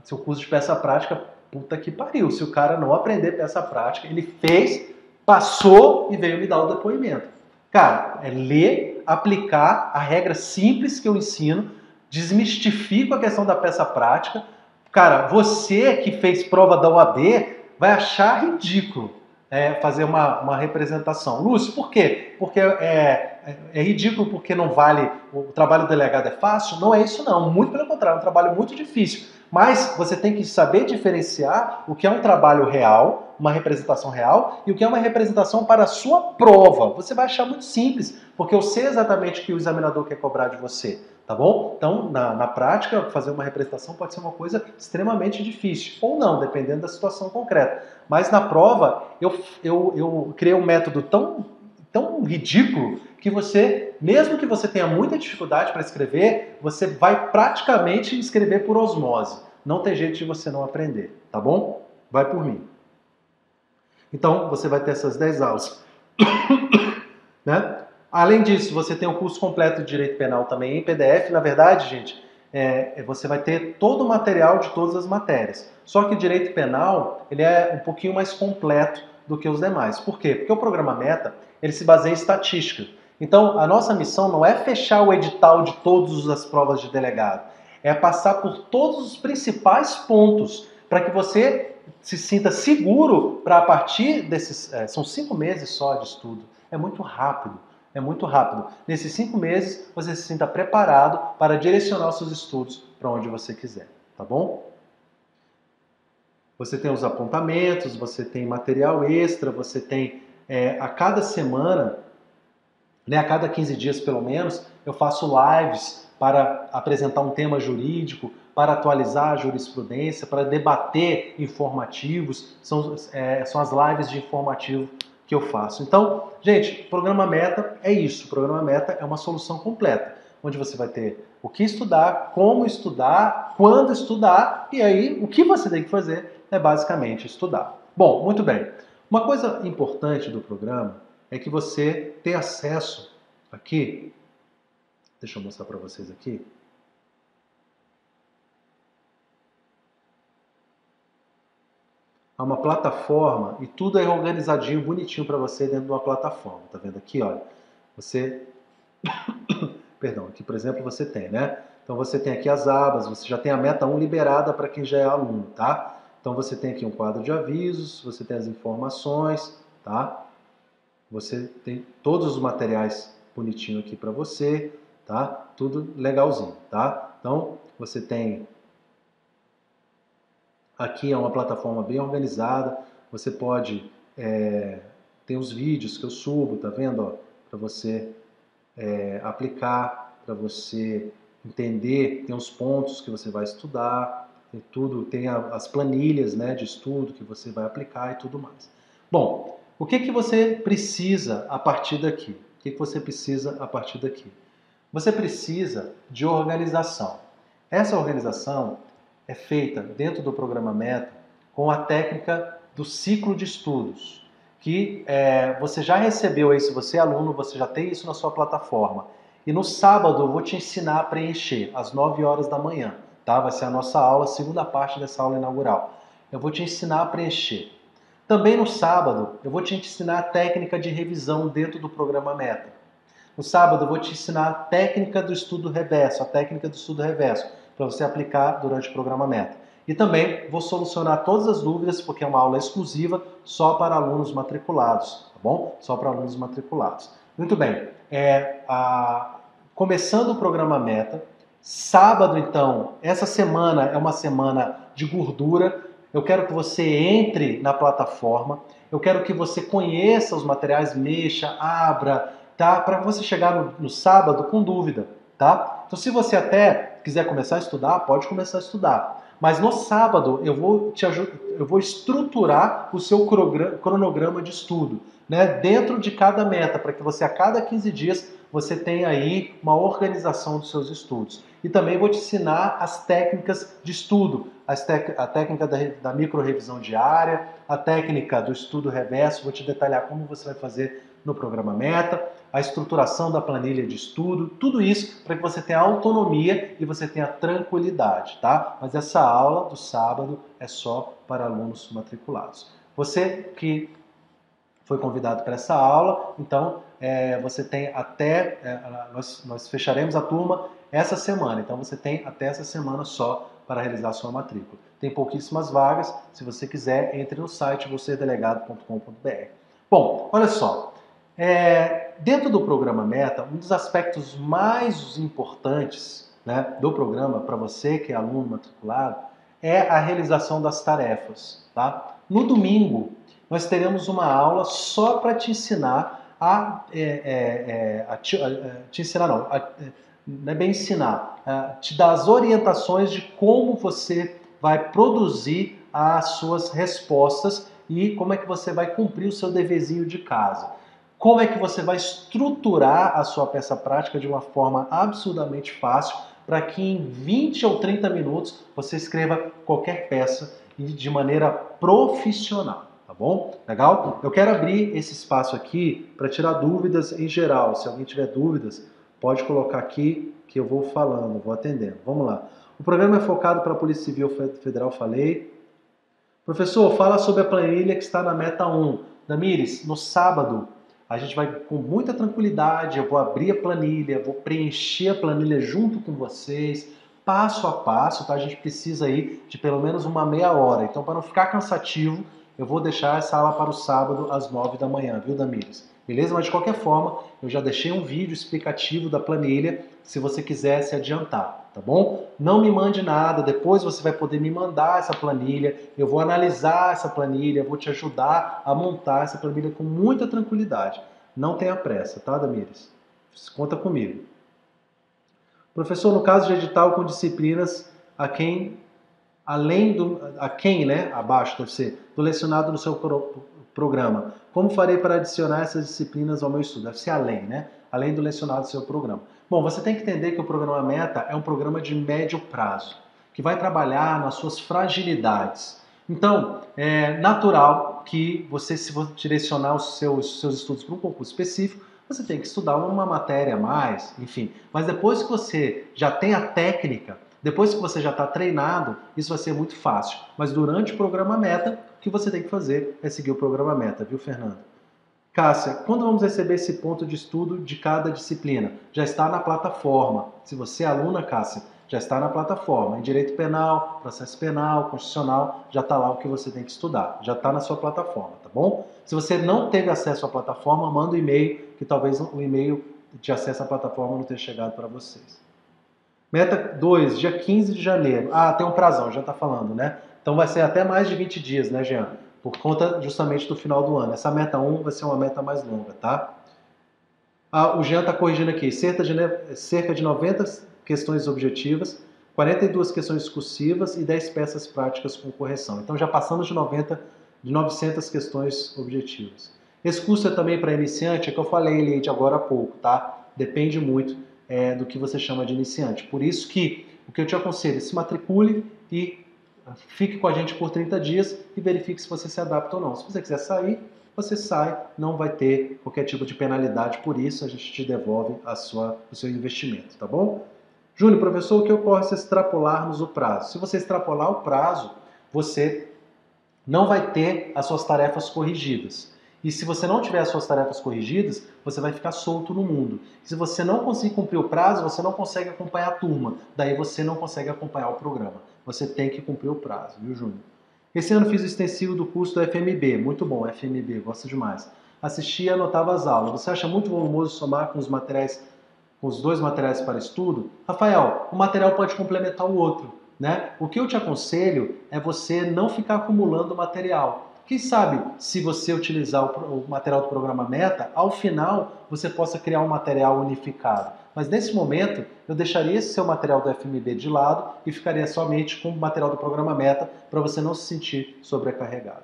seu curso de peça prática, puta que pariu. Se o cara não aprender peça prática, ele fez, passou e veio me dar o depoimento. Cara, é ler, aplicar a regra simples que eu ensino, desmistifico a questão da peça prática. Cara, você que fez prova da OAB vai achar ridículo fazer uma representação. Lúcio, por quê? Porque é ridículo porque não vale, o trabalho do delegado é fácil? Não é isso não, muito pelo contrário, é um trabalho muito difícil. Mas você tem que saber diferenciar o que é um trabalho real uma representação real, e o que é uma representação para a sua prova. Você vai achar muito simples, porque eu sei exatamente o que o examinador quer cobrar de você, tá bom? Então, na prática, fazer uma representação pode ser uma coisa extremamente difícil, ou não, dependendo da situação concreta. Mas na prova, eu criei um método tão ridículo que você, mesmo que você tenha muita dificuldade para escrever, você vai praticamente escrever por osmose. Não tem jeito de você não aprender, tá bom? Vai por mim. Então, você vai ter essas 10 aulas. Né? Além disso, você tem o curso completo de Direito Penal também em PDF. Na verdade, gente, você vai ter todo o material de todas as matérias. Só que Direito Penal, ele é um pouquinho mais completo do que os demais. Por quê? Porque o programa Meta, ele se baseia em estatística. Então, a nossa missão não é fechar o edital de todas as provas de delegado. É passar por todos os principais pontos para que você se sinta seguro para, a partir desses... são 5 meses só de estudo. É muito rápido. É muito rápido. Nesses 5 meses, você se sinta preparado para direcionar os seus estudos para onde você quiser. Tá bom? Você tem os apontamentos, você tem material extra, você tem a cada semana, né, a cada 15 dias pelo menos, eu faço lives para apresentar um tema jurídico, para atualizar a jurisprudência, para debater informativos. São as lives de informativo que eu faço. Então, gente, o programa Meta é isso. O programa Meta é uma solução completa, onde você vai ter o que estudar, como estudar, quando estudar, e aí o que você tem que fazer é basicamente estudar. Bom, muito bem. Uma coisa importante do programa é que você tem acesso aqui, deixa eu mostrar para vocês aqui, a uma plataforma, e tudo é organizadinho, bonitinho para você dentro de uma plataforma. Tá vendo aqui, olha? Você... Perdão, aqui, por exemplo, você tem, né? Então você tem aqui as abas, você já tem a meta 1 liberada para quem já é aluno, tá? Então você tem aqui um quadro de avisos, você tem as informações, tá? Você tem todos os materiais bonitinho aqui para você, tá? Tudo legalzinho, tá? Então você tem... Aqui é uma plataforma bem organizada, você pode... tem os vídeos que eu subo, tá vendo? Para você aplicar, para você entender, tem os pontos que você vai estudar, tem tudo, tem as planilhas, né, de estudo que você vai aplicar e tudo mais. Bom, o que você precisa a partir daqui? O que você precisa a partir daqui? Você precisa de organização. Essa organização é feita dentro do programa Meta com a técnica do ciclo de estudos, que você já recebeu aí, se você é aluno, você já tem isso na sua plataforma. E no sábado eu vou te ensinar a preencher, às 9 horas da manhã, tá? Vai ser a nossa aula, a segunda parte dessa aula inaugural. Eu vou te ensinar a preencher. Também no sábado eu vou te ensinar a técnica de revisão dentro do programa Meta. No sábado eu vou te ensinar a técnica do estudo reverso, para você aplicar durante o programa Meta. E também vou solucionar todas as dúvidas, porque é uma aula exclusiva só para alunos matriculados, tá bom? Só para alunos matriculados. Muito bem, começando o programa Meta, sábado então, essa semana é uma semana de gordura, eu quero que você entre na plataforma, eu quero que você conheça os materiais, mexa, abra, tá? Para você chegar no sábado com dúvida, tá? Então se você até quiser começar a estudar, pode começar a estudar. Mas no sábado eu vou estruturar o seu cronograma de estudo, né? Dentro de cada meta, para que você a cada 15 dias você tenha aí uma organização dos seus estudos. E também vou te ensinar as técnicas de estudo, a técnica da micro-revisão diária, a técnica do estudo reverso, vou te detalhar como você vai fazer no programa Meta, a estruturação da planilha de estudo, tudo isso para que você tenha autonomia e você tenha tranquilidade, tá? Mas essa aula do sábado é só para alunos matriculados. Você que foi convidado para essa aula, então você tem até... nós fecharemos a turma essa semana, então você tem até essa semana só para realizar a sua matrícula. Tem pouquíssimas vagas, se você quiser, entre no site vocêdelegado.com.br. Bom, olha só, dentro do programa Meta, um dos aspectos mais importantes, né, do programa para você que é aluno matriculado é a realização das tarefas. Tá? No domingo, nós teremos uma aula só para te ensinar te ensinar não, não é bem ensinar, te dar as orientações de como você vai produzir as suas respostas e como é que você vai cumprir o seu deverzinho de casa. Como é que você vai estruturar a sua peça prática de uma forma absurdamente fácil para que em 20 ou 30 minutos você escreva qualquer peça de maneira profissional, tá bom? Legal? Eu quero abrir esse espaço aqui para tirar dúvidas em geral. Se alguém tiver dúvidas, pode colocar aqui que eu vou falando, vou atendendo. Vamos lá. O programa é focado para a Polícia Civil Federal, falei. Professor, fala sobre a planilha que está na meta 1. Damires, no sábado, a gente vai com muita tranquilidade, eu vou abrir a planilha, vou preencher a planilha junto com vocês, passo a passo, tá? A gente precisa aí de pelo menos uma meia hora. Então, para não ficar cansativo, eu vou deixar essa aula para o sábado às 9 da manhã, viu, Damires? Beleza? Mas de qualquer forma, eu já deixei um vídeo explicativo da planilha, se você quiser se adiantar, tá bom? Não me mande nada, depois você vai poder me mandar essa planilha, eu vou analisar essa planilha, vou te ajudar a montar essa planilha com muita tranquilidade. Não tenha pressa, tá, Damires? Conta comigo. Professor, no caso de edital com disciplinas né, abaixo deve ser, do lecionado no seu programa, como farei para adicionar essas disciplinas ao meu estudo? Deve ser além, né? Além do lecionado do seu programa. Bom, você tem que entender que o programa Meta é um programa de médio prazo, que vai trabalhar nas suas fragilidades. Então, é natural que você, se você direcionar os seus estudos para um concurso específico, você tem que estudar uma matéria a mais, enfim. Mas depois que você já tem a técnica, depois que você já está treinado, isso vai ser muito fácil. Mas durante o programa Meta, o que você tem que fazer é seguir o programa Meta, viu, Fernando? Cássia, quando vamos receber esse ponto de estudo de cada disciplina? Já está na plataforma. Se você é aluna, Cássia, já está na plataforma. Em Direito Penal, Processo Penal, Constitucional, já está lá o que você tem que estudar. Já está na sua plataforma, tá bom? Se você não teve acesso à plataforma, manda um e-mail, que talvez o e-mail de acesso à plataforma não tenha chegado para vocês. Meta 2, dia 15 de janeiro. Ah, tem um prazão, já está falando, né? Então vai ser até mais de 20 dias, né, Jean? Por conta justamente do final do ano. Essa meta 1 vai ser uma meta mais longa, tá? O Jean está corrigindo aqui. Cerca de 90 questões objetivas, 42 questões discursivas e 10 peças práticas com correção. Então já passamos de 900 questões objetivas. Esse curso é também para iniciante, é que eu falei de agora há pouco, tá? Depende muito do que você chama de iniciante. Por isso que o que eu te aconselho é se matricule e fique com a gente por 30 dias e verifique se você se adapta ou não. Se você quiser sair, você sai, não vai ter qualquer tipo de penalidade, por isso a gente te devolve o seu investimento, tá bom? Júnior, professor, o que ocorre se extrapolarmos o prazo? Se você extrapolar o prazo, você não vai ter as suas tarefas corrigidas. E se você não tiver as suas tarefas corrigidas, você vai ficar solto no mundo. Se você não conseguir cumprir o prazo, você não consegue acompanhar a turma. Daí você não consegue acompanhar o programa. Você tem que cumprir o prazo, viu, Júnior? Esse ano fiz o extensivo do curso do FMB. Muito bom, FMB, gosto demais. Assisti e anotava as aulas. Você acha muito volumoso somar com os dois materiais para estudo? Rafael, um material pode complementar o outro, né? O que eu te aconselho é você não ficar acumulando material. Quem sabe, se você utilizar o material do programa Meta, ao final você possa criar um material unificado. Mas nesse momento, eu deixaria esse seu material do FMB de lado e ficaria somente com o material do programa Meta para você não se sentir sobrecarregado.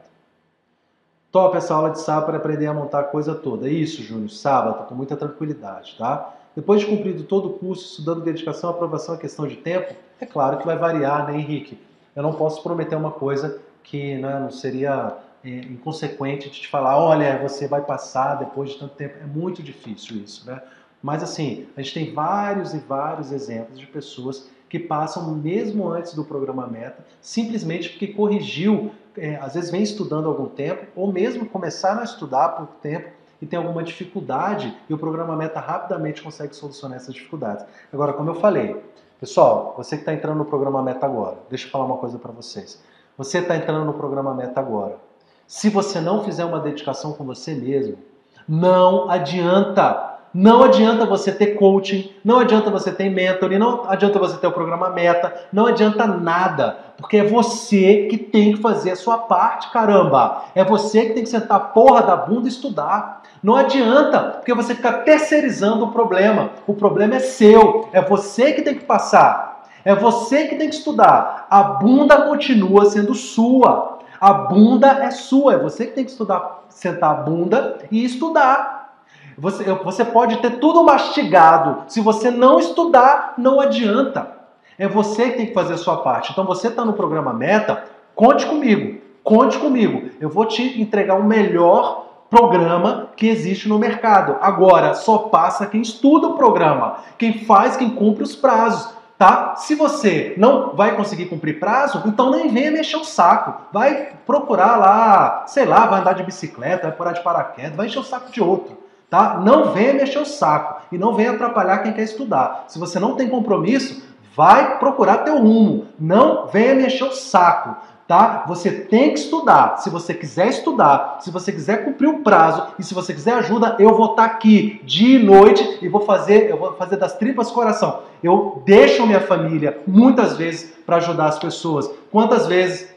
Top essa aula de sábado para aprender a montar a coisa toda. Isso, Júnior, sábado, com muita tranquilidade, tá? Depois de cumprido todo o curso, estudando dedicação, aprovação, a questão de tempo, é claro que vai variar, né, Henrique? Eu não posso prometer uma coisa que não seria inconsequente de te falar, olha, você vai passar depois de tanto tempo. É muito difícil isso, né? Mas assim, a gente tem vários e vários exemplos de pessoas que passam mesmo antes do programa Meta, simplesmente porque corrigiu, às vezes vem estudando há algum tempo, ou mesmo começaram a estudar há pouco tempo e tem alguma dificuldade, e o programa Meta rapidamente consegue solucionar essas dificuldades. Agora, como eu falei, pessoal, você que está entrando no programa Meta agora, deixa eu falar uma coisa para vocês. Você está entrando no programa Meta agora. Se você não fizer uma dedicação com você mesmo, não adianta. Não adianta você ter coaching, não adianta você ter mentoring, não adianta você ter o programa Meta, não adianta nada, porque é você que tem que fazer a sua parte, caramba. É você que tem que sentar a porra da bunda e estudar. Não adianta, porque você fica terceirizando o problema. O problema é seu, é você que tem que passar. É você que tem que estudar. A bunda continua sendo sua. A bunda é sua, é você que tem que estudar, sentar a bunda e estudar. Você pode ter tudo mastigado. Se você não estudar, não adianta. É você que tem que fazer a sua parte. Então você está no programa Meta, conte comigo. Conte comigo. Eu vou te entregar o melhor programa que existe no mercado. Agora, só passa quem estuda o programa. Quem faz, quem cumpre os prazos. Tá? Se você não vai conseguir cumprir prazo, então nem venha mexer o saco. Vai procurar lá, sei lá, vai andar de bicicleta, vai pular de paraquedas, vai encher o saco de outro. Tá? Não venha mexer o saco e não venha atrapalhar quem quer estudar. Se você não tem compromisso, vai procurar teu rumo. Não venha mexer o saco. Tá? Você tem que estudar. Se você quiser estudar, se você quiser cumprir o prazo e se você quiser ajuda, eu vou estar aqui dia e noite e eu vou fazer das tripas coração. Eu deixo minha família muitas vezes para ajudar as pessoas. Quantas vezes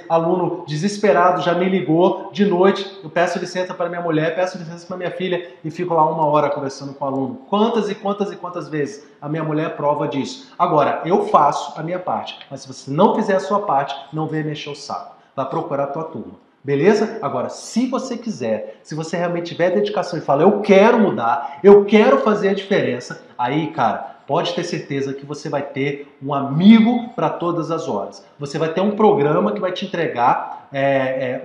aluno desesperado já me ligou de noite, eu peço licença para minha mulher, peço licença para minha filha e fico lá 1 hora conversando com o aluno. Quantas vezes a minha mulher prova disso? Agora, eu faço a minha parte, mas se você não fizer a sua parte, não venha mexer o saco. Vai procurar a tua turma. Beleza? Agora, se você quiser, se você realmente tiver dedicação e fala, eu quero mudar, eu quero fazer a diferença, aí, cara, pode ter certeza que você vai ter um amigo para todas as horas. Você vai ter um programa que vai te entregar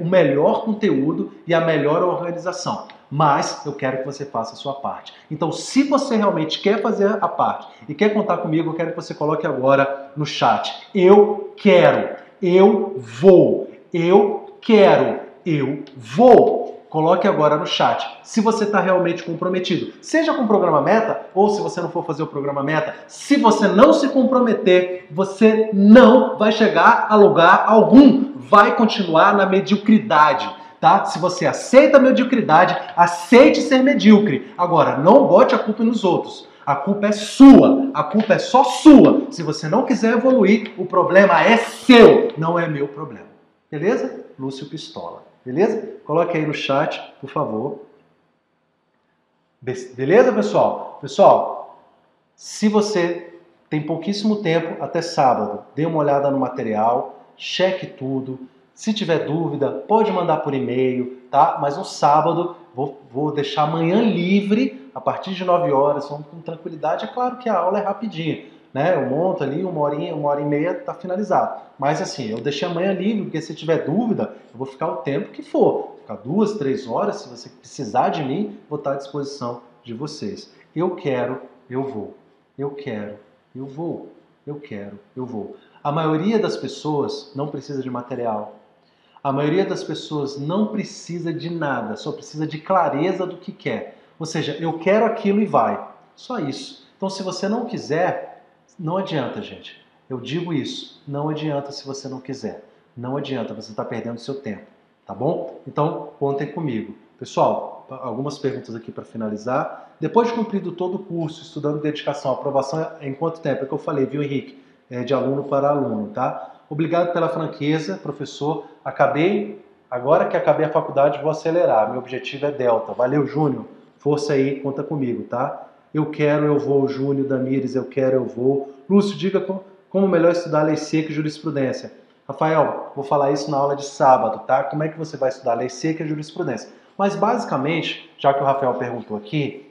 o melhor conteúdo e a melhor organização. Mas eu quero que você faça a sua parte. Então, se você realmente quer fazer a parte e quer contar comigo, eu quero que você coloque agora no chat. Eu quero, eu vou, eu quero, eu vou. Coloque agora no chat se você está realmente comprometido. Seja com o programa Meta ou se você não for fazer o programa Meta, se você não se comprometer, você não vai chegar a lugar algum. Vai continuar na mediocridade. Tá? Se você aceita a mediocridade, aceite ser medíocre. Agora, não bote a culpa nos outros. A culpa é sua. A culpa é só sua. Se você não quiser evoluir, o problema é seu, não é meu problema. Beleza? Lúcio Pistola. Beleza? Coloque aí no chat, por favor. Beleza, pessoal? Pessoal, se você tem pouquíssimo tempo, até sábado, dê uma olhada no material, cheque tudo. Se tiver dúvida, pode mandar por e-mail, tá? Mas no sábado, vou deixar amanhã livre, a partir de 9 horas, vamos com tranquilidade. É claro que a aula é rapidinha, né? Eu monto ali 1 hora e meia, tá finalizado. Mas assim, eu deixei amanhã livre, porque se tiver dúvida, eu vou ficar o tempo que for. Vou ficar 2, 3 horas, se você precisar de mim, vou estar à disposição de vocês. Eu quero, eu vou. Eu quero, eu vou. Eu quero, eu vou. A maioria das pessoas não precisa de material. A maioria das pessoas não precisa de nada, só precisa de clareza do que quer. Ou seja, eu quero aquilo e vai. Só isso. Então, se você não quiser, não adianta, gente. Eu digo isso. Não adianta se você não quiser. Não adianta, você está perdendo seu tempo. Tá bom? Então, contem comigo. Pessoal, algumas perguntas aqui para finalizar. Depois de cumprido todo o curso, estudando dedicação, aprovação é em quanto tempo? É que eu falei, viu, Henrique? É de aluno para aluno, tá? Obrigado pela franqueza, professor. Agora que acabei a faculdade, vou acelerar. Meu objetivo é Delta. Valeu, Júnior. Força aí, conta comigo, tá? Eu quero, eu vou. Júnior, Damires, eu quero, eu vou. Lúcio, diga como melhor estudar lei seca e jurisprudência. Rafael, vou falar isso na aula de sábado, tá? Como é que você vai estudar lei seca e jurisprudência? Mas basicamente, já que o Rafael perguntou aqui,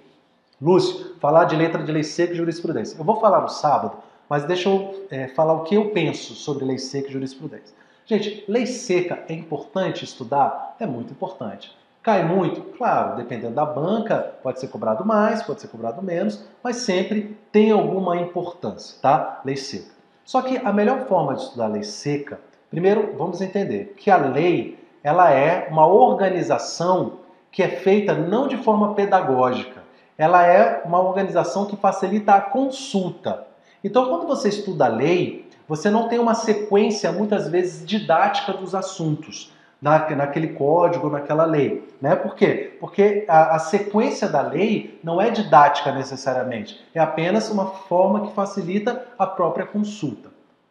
Lúcio, falar de letra de lei seca e jurisprudência. Eu vou falar no sábado, mas deixa eu falar o que eu penso sobre lei seca e jurisprudência. Gente, lei seca é importante estudar? É muito importante. Cai muito? Claro, dependendo da banca, pode ser cobrado mais, pode ser cobrado menos, mas sempre tem alguma importância, tá? Lei seca. Só que a melhor forma de estudar lei seca, primeiro vamos entender que a lei, ela é uma organização que é feita não de forma pedagógica, ela é uma organização que facilita a consulta. Então, quando você estuda a lei, você não tem uma sequência, muitas vezes, didática dos assuntos. naquele código, naquela lei. Né? Por quê? Porque a sequência da lei não é didática necessariamente, é apenas uma forma que facilita a própria consulta.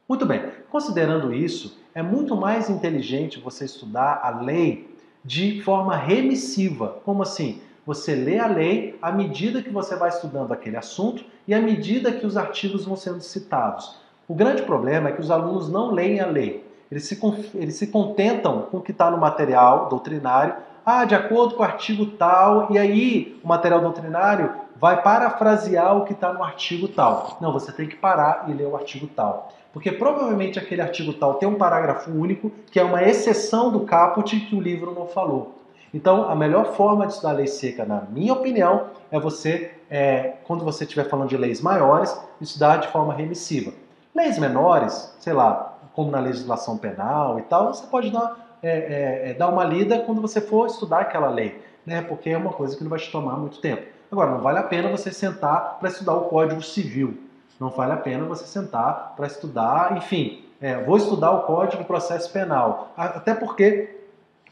Muito bem, considerando isso, é muito mais inteligente você estudar a lei de forma remissiva. Como assim? Você lê a lei à medida que você vai estudando aquele assunto e à medida que os artigos vão sendo citados. O grande problema é que os alunos não leem a lei. Eles se contentam com o que está no material doutrinário, de acordo com o artigo tal, e aí o material doutrinário vai parafrasear o que está no artigo tal. Não, você tem que parar e ler o artigo tal. Porque provavelmente aquele artigo tal tem um parágrafo único, que é uma exceção do caput que o livro não falou. Então, a melhor forma de estudar lei seca, na minha opinião, é você, quando você estiver falando de leis maiores, estudar de forma remissiva. Leis menores, sei lá, como na legislação penal e tal, você pode dar uma lida quando você for estudar aquela lei, né? Porque é uma coisa que não vai te tomar muito tempo. Agora, não vale a pena você sentar para estudar o Código Civil. Não vale a pena você sentar para estudar, enfim, vou estudar o Código de Processo Penal. Até porque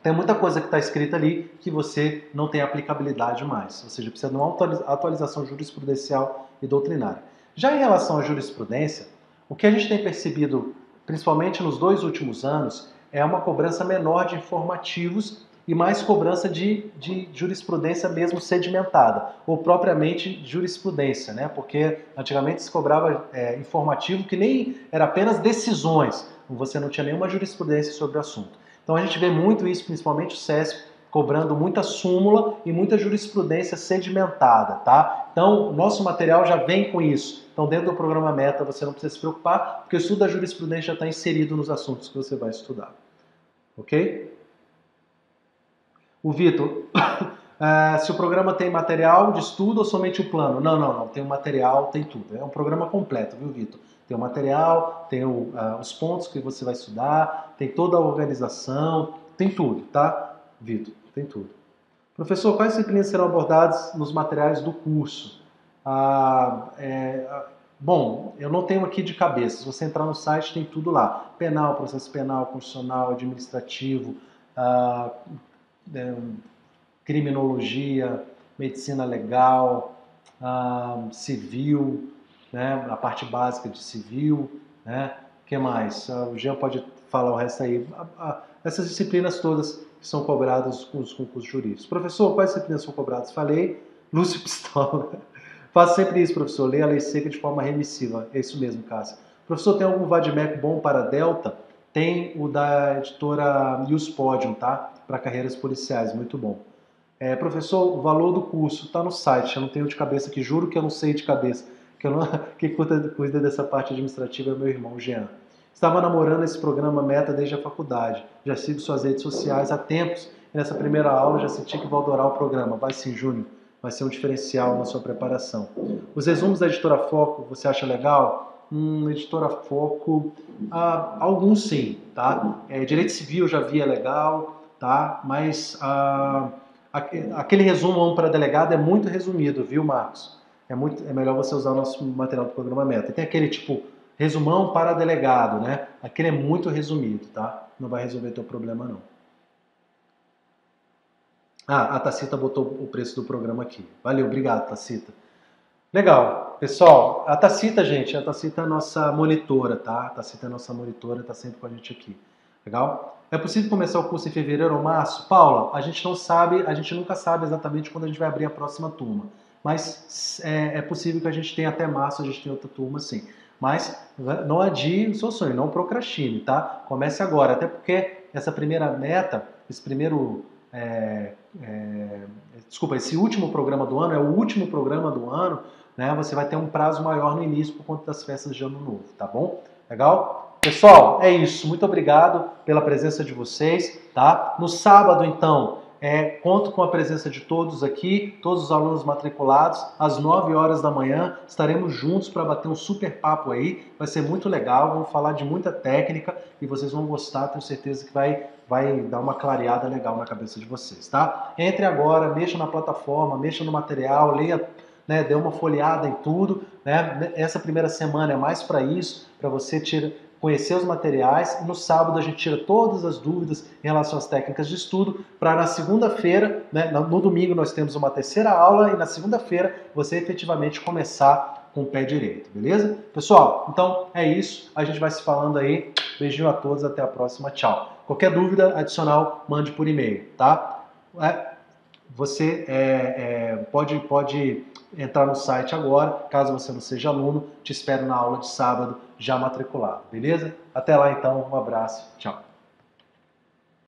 tem muita coisa que está escrita ali que você não tem aplicabilidade mais. Ou seja, precisa de uma atualização jurisprudencial e doutrinária. Já em relação à jurisprudência, o que a gente tem percebido, principalmente nos 2 últimos anos, é uma cobrança menor de informativos e mais cobrança de jurisprudência mesmo sedimentada, ou propriamente jurisprudência, né? Porque antigamente se cobrava informativo que nem era apenas decisões, você não tinha nenhuma jurisprudência sobre o assunto. Então a gente vê muito isso, principalmente o CESP, cobrando muita súmula e muita jurisprudência sedimentada, tá? Então, o nosso material já vem com isso. Então, dentro do programa Meta, você não precisa se preocupar, porque o estudo da jurisprudência já está inserido nos assuntos que você vai estudar. Ok? O Vitor, se o programa tem material de estudo ou somente o plano? Não. Tem o material, tem tudo. É um programa completo, viu, Vitor? Tem o material, tem os pontos que você vai estudar, tem toda a organização, tem tudo, tá, Vitor? Tem tudo. Professor, quais disciplinas serão abordadas nos materiais do curso? Bom, eu não tenho aqui de cabeça. Se você entrar no site, tem tudo lá. Penal, processo penal, constitucional, administrativo, criminologia, medicina legal, civil, né, a parte básica de civil, né, o que mais? O Jean pode falar o resto aí. Essas disciplinas todas que são cobradas com os concursos jurídicos. Professor, quais disciplinas são cobradas? Falei, Lúcio Pistola. Faço sempre isso, professor, leia a lei seca de forma remissiva. É isso mesmo, Cássio. Professor, tem algum vadimeco bom para Delta? Tem o da editora Newspodium, tá? Para carreiras policiais, muito bom. Professor, o valor do curso está no site, eu não tenho de cabeça aqui, juro que eu não sei de cabeça. Quem cuida dessa parte administrativa é meu irmão, Jean. Estava namorando esse programa Meta desde a faculdade. Já sigo suas redes sociais há tempos e nessa primeira aula já senti que vou adorar o programa. Vai sim, Júnior. Vai ser um diferencial na sua preparação. Os resumos da Editora Foco, você acha legal? Editora Foco, alguns sim, tá? Direito Civil eu já vi, é legal, tá? Mas aquele resumo para delegado é muito resumido, viu, Marcos? É melhor você usar o nosso material do programa Meta. E tem aquele tipo, resumão para delegado, né? Aquele é muito resumido, tá? Não vai resolver teu problema, não. A Tacita botou o preço do programa aqui. Valeu, obrigado, Tacita. Legal. Pessoal, a Tacita, gente, a Tacita é a nossa monitora, tá? A Tacita é a nossa monitora, tá sempre com a gente aqui. Legal? É possível começar o curso em fevereiro ou março? Paula, a gente não sabe, a gente nunca sabe exatamente quando a gente vai abrir a próxima turma. Mas é possível que a gente tenha até março, a gente tenha outra turma, sim. Mas não adie o seu sonho, não procrastine, tá? Comece agora, até porque essa primeira meta, esse último programa do ano é o último programa do ano, né? Você vai ter um prazo maior no início por conta das festas de ano novo, tá bom? Legal? Pessoal, é isso. Muito obrigado pela presença de vocês, tá? No sábado, então, conto com a presença de todos aqui, todos os alunos matriculados, às 9 horas da manhã, estaremos juntos para bater um super papo aí, vai ser muito legal, vamos falar de muita técnica e vocês vão gostar, tenho certeza que vai dar uma clareada legal na cabeça de vocês, tá? Entre agora, mexa na plataforma, mexa no material, leia, dê uma folheada em tudo, né? Essa primeira semana é mais para isso, para você conhecer os materiais, e no sábado a gente tira todas as dúvidas em relação às técnicas de estudo, para na segunda-feira, né, no domingo nós temos uma terceira aula, e na segunda-feira você efetivamente começar com o pé direito, beleza? Pessoal, então é isso, a gente vai se falando aí, beijinho a todos, até a próxima, tchau. Qualquer dúvida adicional, mande por e-mail, tá? Você pode entrar no site agora, caso você não seja aluno, te espero na aula de sábado já matriculado, beleza? Até lá então, um abraço, tchau.